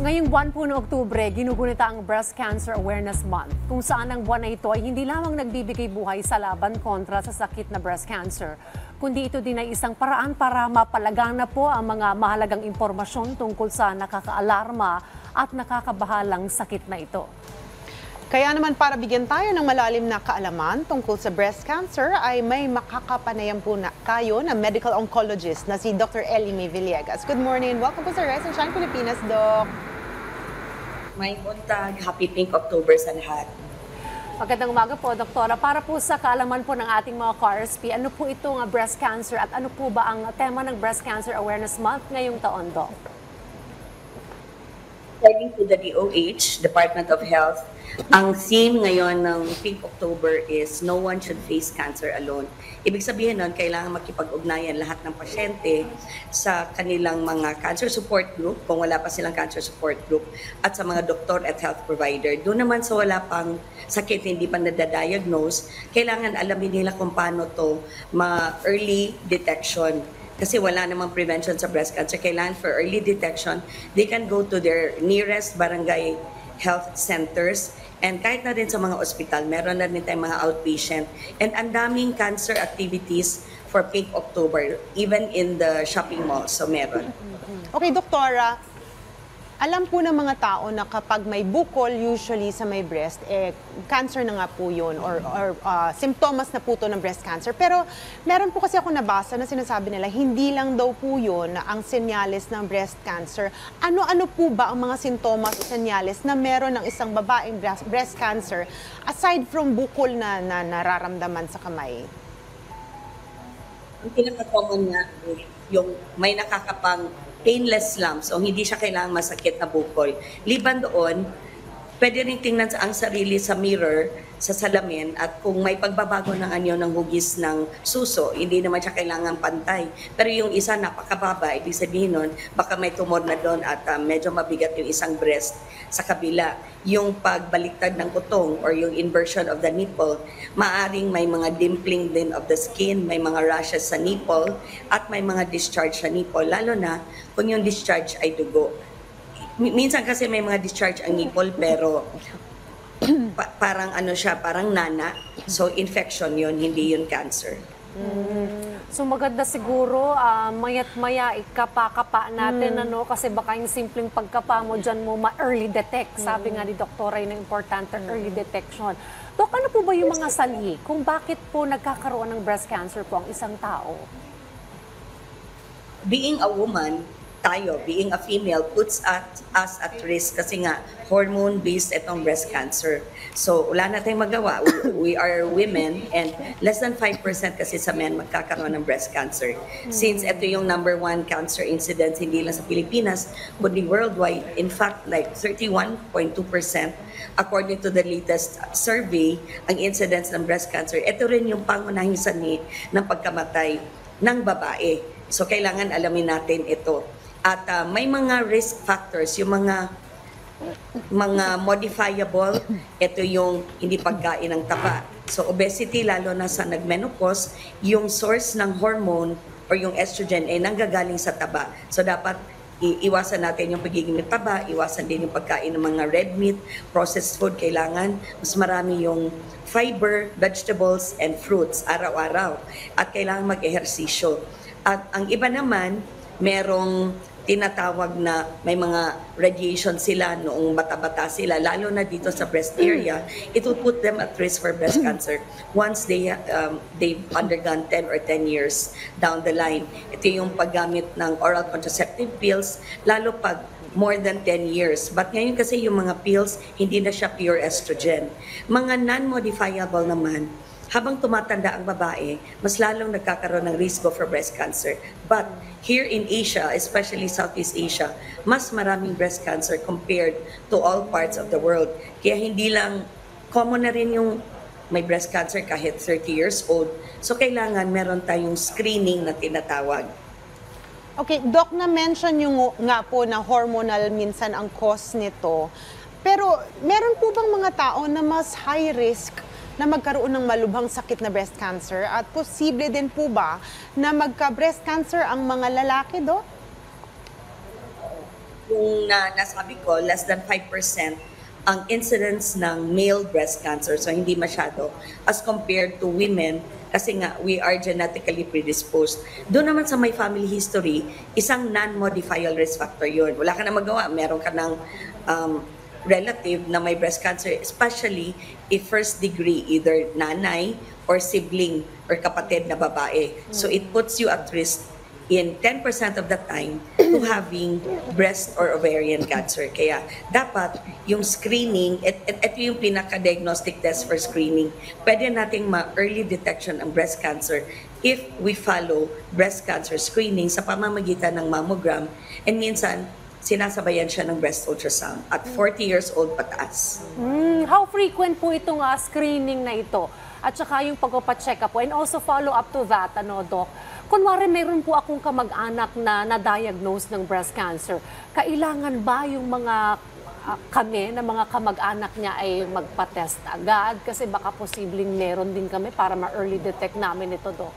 Ngayong buwan po ng Oktubre, ginugunita ang Breast Cancer Awareness Month, kung saan ang buwan na ito ay hindi lamang nagbibigay buhay sa laban kontra sa sakit na breast cancer, kundi ito din ay isang paraan para mapalagang na po ang mga mahalagang impormasyon tungkol sa nakakaalarma at nakakabahalang sakit na ito. Kaya naman para bigyan tayo ng malalim na kaalaman tungkol sa breast cancer ay may makakapanayam po na tayo na medical oncologist na si Dr. Ellie May Villegas. Good morning and welcome po sa Rise and Shine Pilipinas, Doc. May buntag, happy Pink October sa lahat. Magandang umaga po, Doktora. Para po sa kaalaman po ng ating mga ka-RSP, ano po itong breast cancer at ano po ba ang tema ng Breast Cancer Awareness Month ngayong taon, Doc? According to the DOH, Department of Health, ang theme ngayon ng Pink October is no one should face cancer alone. Ibig sabihin nun, kailangan makipag-ugnayan lahat ng pasyente sa kanilang mga cancer support group, kung wala pa silang cancer support group, at sa mga doktor at health provider. Doon naman sa wala pang sakit, hindi pa nadadiagnose, kailangan alamin nila kung paano to ma-early detection. Kasi wala namang prevention sa breast cancer. Kailangan for early detection, they can go to their nearest barangay health centers. And kahit na rin sa mga ospital, meron na rin tayong mga outpatient. And ang daming cancer activities for Pink October, even in the shopping malls. So meron. Okay, Doktora, alam po ng mga tao na kapag may bukol usually sa may breast, cancer na nga po yun or simptomas na po to ng breast cancer. Pero meron po kasi ako nabasa na sinasabi nila, hindi lang daw po yun ang senyales ng breast cancer. Ano-ano po ba ang mga sintomas o senyales na meron ng isang babaeng breast cancer aside from bukol na nararamdaman sa kamay? Ang pinaka-common nga, yung may nakakapang painless lumps o hindi siya kailangang masakit na bukol. Liban doon, pwede rin tingnan ang sarili sa mirror, sa salamin, at kung may pagbabago ng anyo ng hugis ng suso, hindi naman siya kailangan pantay. Pero yung isa napakababa, ibig sabihin nun, baka may tumor na doon at medyo mabigat yung isang breast sa kabila. Yung pagbaliktad ng kutong or yung inversion of the nipple, maaring may mga dimpling din of the skin, may mga rashes sa nipple, at may mga discharge sa nipple, lalo na kung yung discharge ay dugo. Minsan kasi may mga discharge ang nipple pero parang ano siya, parang nana. So infection yun, hindi yun cancer. So maganda siguro, mayat maya ikapa-kapa natin, kasi baka yung simpleng pagkapa mo dyan mo ma-early detect. Sabi nga ni Doktora, yun ang importante, early detection. Dok, ano po ba yung mga sanhi kung bakit po nagkakaroon ng breast cancer po ang isang tao? Being a woman, being a female, puts us at risk kasi nga hormone-based itong breast cancer. So wala na tayong magawa. We are women and less than 5% kasi sa men magkakaroon ng breast cancer. Since ito yung #1 cancer incidence hindi lang sa Pilipinas, kundi worldwide. In fact, like 31.2% according to the latest survey, ang incidence ng breast cancer, ito rin yung pangunahing sanhi ng pagkamatay ng babae. So kailangan alamin natin ito. At may mga risk factors, yung mga modifiable, ito yung hindi pagkain ng taba. So obesity, lalo na sa nagmenopause, yung source ng hormone or yung estrogen ay nanggagaling sa taba. So dapat iwasan natin yung pagiging ng taba, iwasan din yung pagkain ng mga red meat, processed food, kailangan mas marami yung fiber, vegetables, and fruits araw-araw. At kailangan mag-ehersisyo. At ang iba naman, merong tinatawag na may mga radiation sila noong bata-bata sila, lalo na dito sa breast area, it will put them at risk for breast cancer once they've undergone 10 or 10 years down the line. Ito yung paggamit ng oral contraceptive pills, lalo pag more than 10 years. But ngayon kasi yung mga pills, hindi na siya pure estrogen. Mga non-modifiable naman, habang tumatanda ang babae, mas lalong nagkakaroon ng risko for breast cancer. But here in Asia, especially Southeast Asia, mas maraming breast cancer compared to all parts of the world. Kaya hindi lang, common na rin yung may breast cancer kahit 30 years old. So kailangan meron tayong screening na tinatawag. Okay, Doc, na-mention yung nga po na hormonal minsan ang cause nito. Pero meron po bang mga tao na mas high risk na magkaroon ng malubhang sakit na breast cancer? At posible din po ba na magka-breast cancer ang mga lalaki, do? yung nasabi ko, less than 5% ang incidence ng male breast cancer. So hindi masyado as compared to women kasi nga we are genetically predisposed. Doon naman sa may family history, isang non-modifiable risk factor yun. Wala ka na magawa. Meron ka ng relative na may breast cancer, especially if first degree, either nanay or sibling or kapatid na babae. So it puts you at risk in 10% of the time to having breast or ovarian cancer. Kaya dapat yung screening, ito yung pinaka-diagnostic test for screening. Pwede nating ma-early detection ng breast cancer if we follow breast cancer screening sa pamamagitan ng mammogram, and minsan sinasabayan siya ng breast ultrasound at 40 years old pataas. How frequent po itong screening na ito? At saka yung pagpapacheck up po, and also follow up to that, Doc. Kunwari, mayroon po akong kamag-anak na na-diagnose ng breast cancer. Kailangan ba yung mga kami na mga kamag-anak niya ay magpa-test agad? Kasi baka posibleng meron din kami para ma-early detect namin ito, Doc.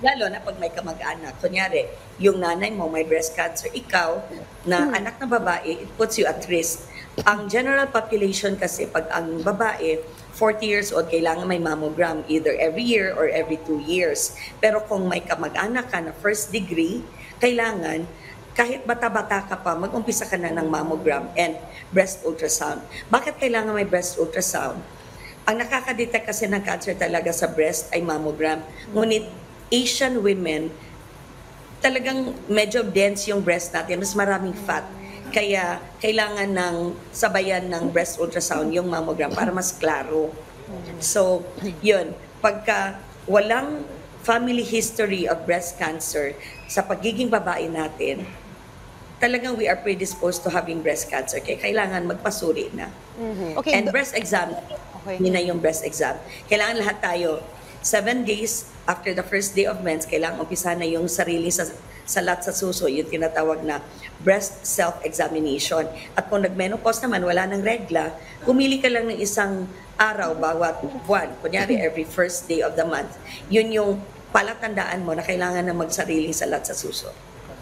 Lalo na pag may kamag-anak. Kunyari, yung nanay mo may breast cancer, ikaw na anak na babae, it puts you at risk. Ang general population kasi pag ang babae, 40 years old, kailangan may mammogram either every year or every 2 years. Pero kung may kamag-anak ka na first degree, kailangan kahit bata-bata ka pa, mag-umpisa ka na ng mammogram and breast ultrasound. Bakit kailangan may breast ultrasound? Ang nakakadetect kasi ng cancer talaga sa breast ay mammogram. Ngunit Asian women, talagang medyo dense yung breast natin, mas maraming fat. Kaya kailangan ng sabayan ng breast ultrasound yung mammogram para mas klaro. So, yun. Pagka walang family history of breast cancer sa pagiging babae natin, talagang we are predisposed to having breast cancer. Kaya kailangan magpasuri na. Okay, And breast exam, yun na yung breast exam. Kailangan lahat tayo, 7 days after the first day of mens, kailangan umpisa na yung sarili sa salat sa suso, yung tinatawag na breast self-examination. At kung nag-menopause naman, wala ng regla, pumili ka lang ng isang araw bawat buwan. Kunyari, every first day of the month. Yun yung palatandaan mo na kailangan na magsariling salat sa suso.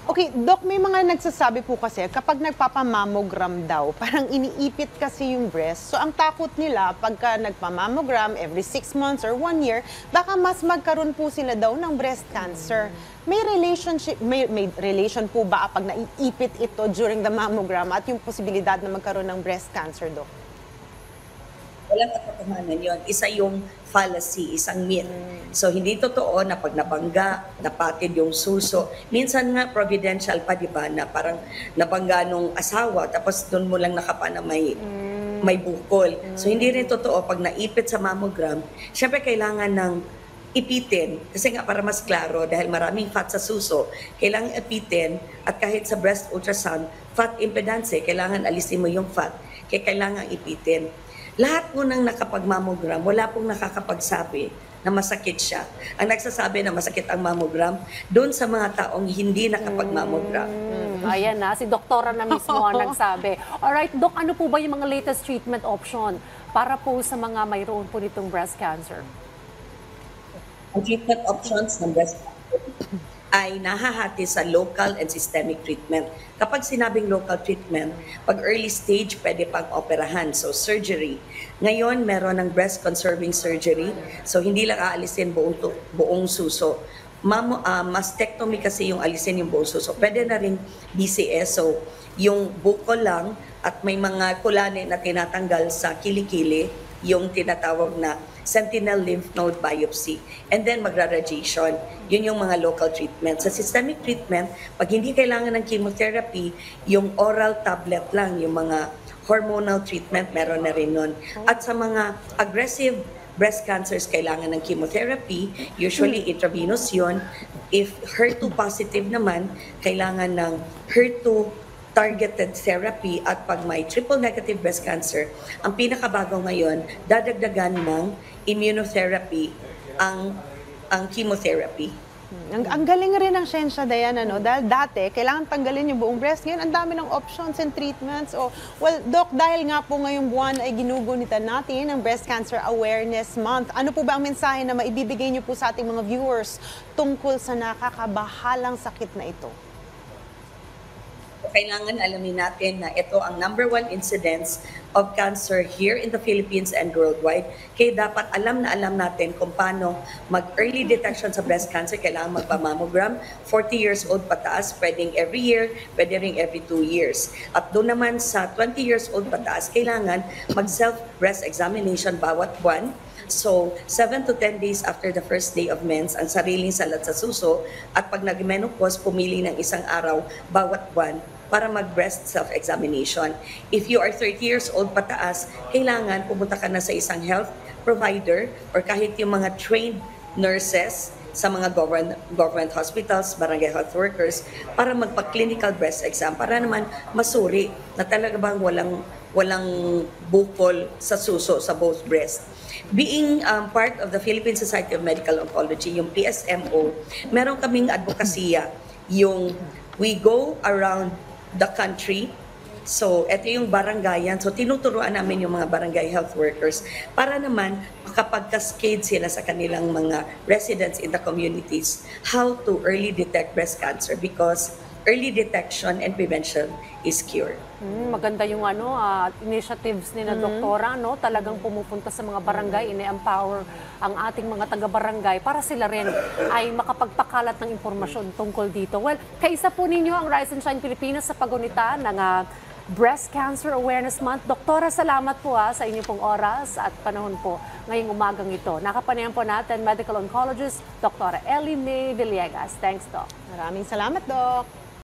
Okay, Doc, may mga nagsasabi po kasi kapag nagpapamammogram daw, parang iniipit kasi yung breast. So ang takot nila pagka nagpamammogram every 6 months or 1 year, baka mas magkaroon po sila daw ng breast cancer. May relation po ba pag naiipit ito during the mammogram at yung posibilidad na magkaroon ng breast cancer, Doc? Walang katotohanan yun. Isa yung fallacy, isang myth. So, hindi totoo na pag nabangga, napatid yung suso. Minsan nga, providential pa, di ba, na parang nabangga nung asawa, tapos doon mo lang nakapa na may bukol. So, hindi rin totoo pag naipit sa mammogram. Siyempre, kailangan ng ipitin. Kasi nga, para mas klaro, dahil maraming fat sa suso, kailangan ipitin, at kahit sa breast ultrasound, fat impedance, kailangan alisin mo yung fat. Kaya kailangan ipitin. Lahat po ng nakapag-mammogram, wala pong nakakapagsabi na masakit siya. Ang nagsasabi na masakit ang mammogram, doon sa mga taong hindi nakapag-mammogram. Ayan na, si doktora na mismo ang nagsabi. Alright, Doc, ano po ba yung mga latest treatment option para po sa mga mayroon po nitong breast cancer? Ang treatment options ng breast cancer ay nahahati sa local and systemic treatment. Kapag sinabing local treatment, pag early stage, pwede pang operahan, so surgery. Ngayon, meron ng breast conserving surgery, so hindi lang aalisin buong suso. Mastectomy kasi yung alisin yung buong suso. Pwede na rin BCS, so yung buko lang at may mga kulane na tinatanggal sa kilikili, yung tinatawag na sentinel lymph node biopsy, and then magra-radiation. Yun yung mga local treatment. Sa systemic treatment, pag hindi kailangan ng chemotherapy, yung oral tablet lang, yung mga hormonal treatment, meron na rin nun. At sa mga aggressive breast cancers, kailangan ng chemotherapy, usually intravenous yun. If HER2 positive naman, kailangan ng HER2 targeted therapy, at pag may triple negative breast cancer, ang pinakabago ngayon, dadagdagan ng immunotherapy ang chemotherapy. Ang galing rin ng siyensya, Diana, no? Dahil dati, kailangan tanggalin yung buong breast. Ngayon, ang dami ng options and treatments. Well, Doc, dahil nga po ngayong buwan ay ginugunitan natin ang Breast Cancer Awareness Month, ano po ba ang mensahe na maibibigay niyo po sa ating mga viewers tungkol sa nakakabahalang sakit na ito? So, kailangan alamin natin na ito ang number one incidence of cancer here in the Philippines and worldwide. Kaya dapat alam na alam natin kung paano mag-early detection sa breast cancer. Kailangan magpa-mammogram. 40 years old pataas, pwedeng every year, pwede rin every 2 years. At doon naman sa 20 years old pataas, kailangan mag-self-breast examination bawat buwan. So, 7 to 10 days after the first day of mens, ang sariling salat sa suso, at pag nag-menopause, pumili ng isang araw bawat buwan para mag-breast self-examination. If you are 30 years old pataas, kailangan pumunta ka na sa isang health provider or kahit yung mga trained nurses sa mga government hospitals, barangay health workers, para magpa-clinical breast exam, para naman masuri na talaga bang walang bukol sa suso, sa both breast. Being part of the Philippine Society of Medical Oncology, yung PSMO, meron kaming advokasya, yung we go around the country. So, ito yung barangayan. So, tinuturuan namin yung mga barangay health workers para naman makapag-cascade sila sa kanilang mga residents in the communities how to early detect breast cancer, because early detection and prevention is cure. Maganda yung initiatives ni na doktora, no? Talagang pumupunta sa mga barangay, ini-empower ang ating mga taga-barangay para sila rin ay makapagpakalat ng impormasyon tungkol dito. Well, kaisa po ninyo ang Rise and Shine Pilipinas sa pagunita ng Breast Cancer Awareness Month. Doktora, salamat po sa inyo pong oras at panahon po ngayong umagang ito. Nakapanayan po natin medical oncologist Dr. Ellie May Villegas. Thanks, Doc. Maraming salamat, Doc.